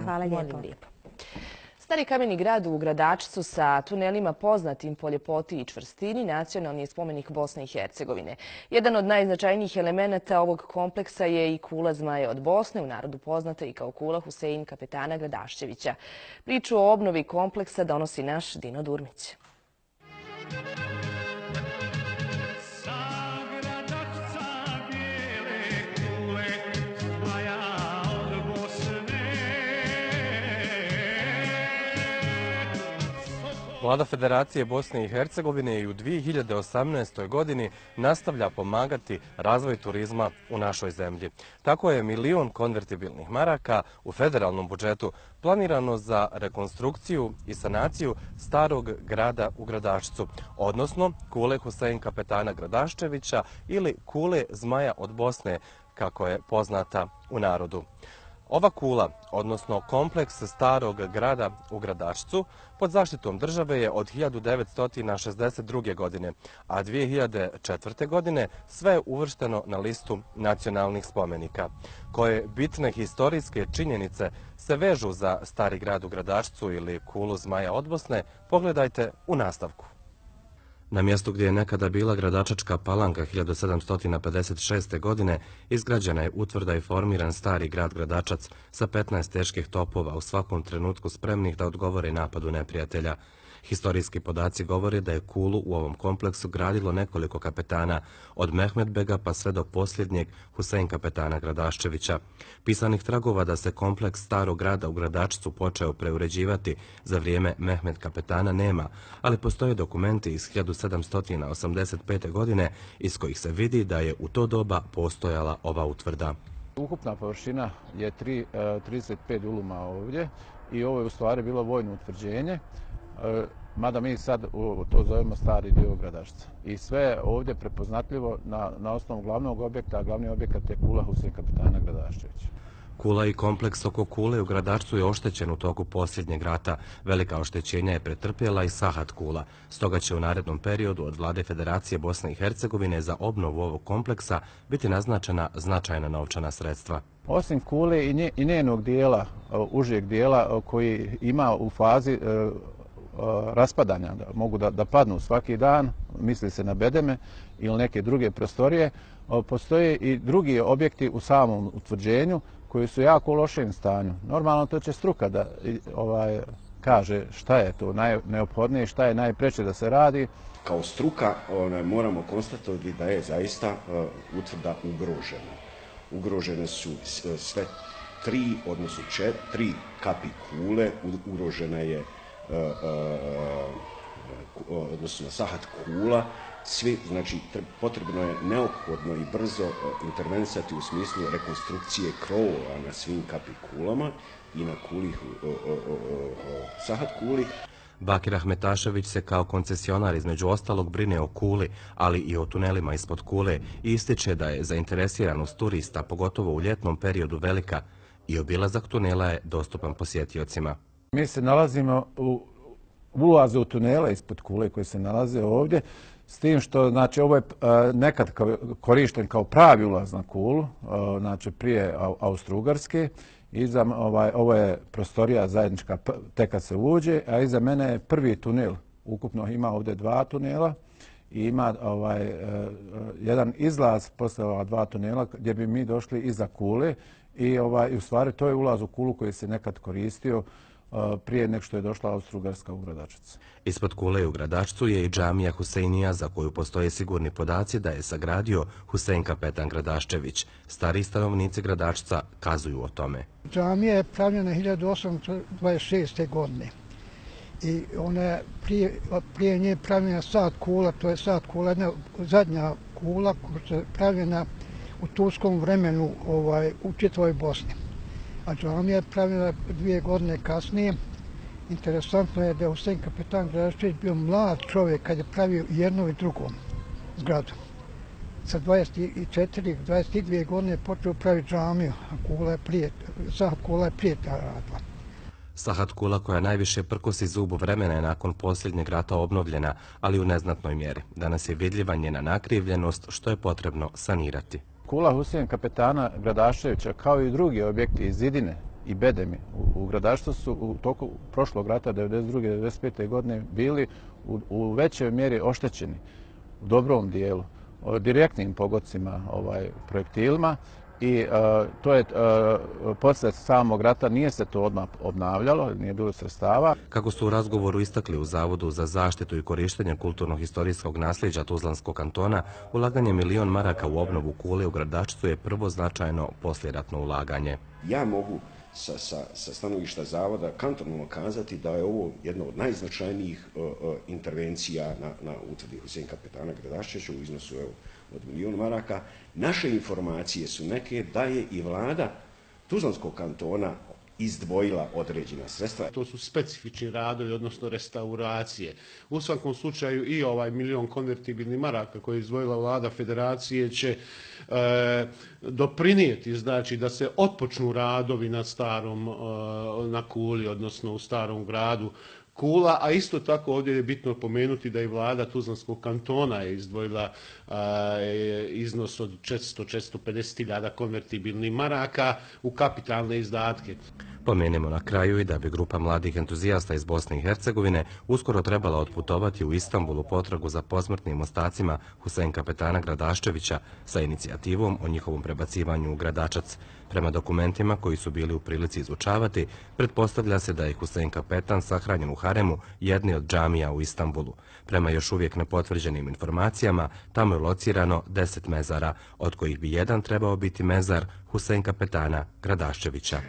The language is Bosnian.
Hvala lijepo. Stari kameni grad u Gradačcu sa tunelima poznatim po ljepoti i čvrstini nacionalni je spomenik Bosne i Hercegovine. Jedan od najznačajnijih elemenata ovog kompleksa je i kula Zmaja od Bosne, u narodu poznata i kao kula Husein kapetana Gradaščevića. Priču o obnovi kompleksa donosi naš Dino Durmić. Vlada Federacije Bosne i Hercegovine i u 2018. godini nastavlja pomagati razvoj turizma u našoj zemlji. Tako je 1 milion konvertibilnih maraka u federalnom budžetu planirano za rekonstrukciju i sanaciju starog grada u Gradačcu, odnosno kule Husein kapetana Gradaščevića ili kule Zmaja od Bosne, kako je poznata u narodu. Ova kula, odnosno kompleks starog grada u Gradačcu, pod zaštitom države je od 1962. godine, a 2004. godine sve je uvršteno na listu nacionalnih spomenika. Koje bitne historijske činjenice se vežu za stari grad u Gradačcu ili kulu Zmaja od Bosne, pogledajte u nastavku. Na mjestu gdje je nekada bila Gradačačka palanka 1756. godine izgrađena je utvrda i formiran stari grad Gradačac sa 15 teških topova u svakom trenutku spremnih da odgovore napadu neprijatelja. Historijski podaci govore da je kulu u ovom kompleksu gradilo nekoliko kapetana, od Mehmedbega pa sve do posljednjeg Husein kapetana Gradaščevića. Pisanih tragova da se kompleks starog grada u Gradačcu počeo preuređivati za vrijeme Mehmed kapetana nema, ali postoje dokumenti iz 1785. godine iz kojih se vidi da je u to doba postojala ova utvrda. Ukupna površina je 35 duluma ovdje i ovo je u stvari bilo vojno utvrđenje, mada mi sad to zovemo stari dio Gradačca. I sve je ovdje prepoznatljivo na osnovu glavnog objekta, a glavni objekat je kula Husein kapetana Gradaščevića. Kula i kompleks oko kule u Gradačcu je oštećen u toku posljednjeg rata. Velika oštećenja je pretrpjela i Sahat kula. Stoga će u narednom periodu od Vlade Federacije Bosne i Hercegovine za obnovu ovog kompleksa biti naznačena značajna novčana sredstva. Osim kule i njenog dijela, užijeg dijela koji ima u fazi raspadanja, mogu da padnu svaki dan, misli se na bedeme ili neke druge prostorije, postoje i drugi objekti u samom utvrđenju koji su jako u lošem stanju. Normalno to će struka da kaže šta je to najneophodnije, šta je najpreče da se radi. Kao struka moramo konstatovati da je zaista utvrda ugrožena. Ugrožene su sve tri, odnosno 3 kapi kule, ugrožena je odnosno Sahat kula. Svi, znači, potrebno je neophodno i brzo intervenisati u smislu rekonstrukcije krovova na svim kapi kulama i na kuli Sahat kuli. Bakir Ahmetašević se kao koncesionar između ostalog brine o kuli, ali i o tunelima ispod kule i ističe da je zainteresiranost turista, pogotovo u ljetnom periodu, velika i obilazak tunela je dostupan posjetiocima. Mi se nalazimo u ulazu u tunele ispod kule koji se nalaze ovdje, s tim što, znači, ovo je nekad korišten kao pravi ulaz na kulu, znači prije Austro-Ugarske. Ovo je prostorija zajednička tek kad se uđe, a iza mene je prvi tunel. Ukupno ima ovdje 2 tunela i ima jedan izlaz posle ova 2 tunela gdje bi mi došli iza kule i u stvari to je ulaz u kulu koji se nekad koristio prije nek što je došla Austro-Ugarska u Gradačac. Ispod kule u Gradačcu je i džamija Huseinija za koju postoje sigurni podaci da je sagradio Husein kapetan Gradaščević. Stari stanovnici Gradačca kazuju o tome. Džamija je pravljena 1826. godine i ona je prije nje pravljena Sahat kula, to je Sahat kula, jedna zadnja kula koja je pravljena u turskom vremenu u čitavoj Bosni. A džamija je pravljena 2 godine kasnije. Interesantno je da je Husein kapetan Gradaščević bio mlad čovjek kad je pravio jednu i drugu zgradu. Sa 22 godine je počeo praviti džamiju, a Sahat kula je prije ta radila. Sahat kula koja najviše prkosi zubu vremena je nakon posljednjeg rata obnovljena, ali u neznatnoj mjeri. Danas je vidljiva njena nakrivljenost, što je potrebno sanirati. Kula Husein kapetana Gradaščevića, kao i drugi objekti iz zidine i bedemi u Gradačcu su u toku prošlog rata 1992. 1995. godine bili u većoj mjeri oštećeni u dobrom dijelu, direktnim pogodcima projektilima i to je poslije samog rata nije se to odmah obnavljalo, nije bilo sredstava. Kako su u razgovoru istakli u Zavodu za zaštitu i korištenje kulturno-historijskog nasljeđa Tuzlanskog kantona, ulaganje milion maraka u obnovu kule u Gradačcu je prvo značajno poslijeratno ulaganje. Ja mogu sa stanovišta Zavoda kantonalno kazati da je ovo jedna od najznačajnijih intervencija na utvrdi Husein Kapetana Gradaščića u iznosu od milion maraka. Naše informacije su neke da je i vlada Tuzlanskog kantona izdvojila određena sredstva. To su specifični radovi, odnosno restauracije. U svakom slučaju i ovaj milion konvertibilnih maraka koje je izdvojila vlada federacije će doprinijeti, znači da se otpočnu radovi na Kuli, odnosno u starom gradu Kula, a isto tako ovdje je bitno pomenuti da i vlada Tuzlanskog kantona je izdvojila iznos od 400-450.000 konvertibilnih maraka u kapitalne izdatke. Pomenimo na kraju i da bi grupa mladih entuzijasta iz Bosne i Hercegovine uskoro trebala otputovati u Istanbul u potragu za posmrtnim ostacima Husein Kapetana Gradaščevića sa inicijativom o njihovom prebacivanju u Gradačac. Prema dokumentima koji su bili u prilici izučavati, pretpostavlja se da je Husein Kapetan sahranjen u haremu jedne od džamija u Istanbulu. Prema još uvijek nepotvrđenim informacijama, tamo je locirano 10 mezara, od kojih bi jedan trebao biti mezar Husein Kapetana Gradaščevića.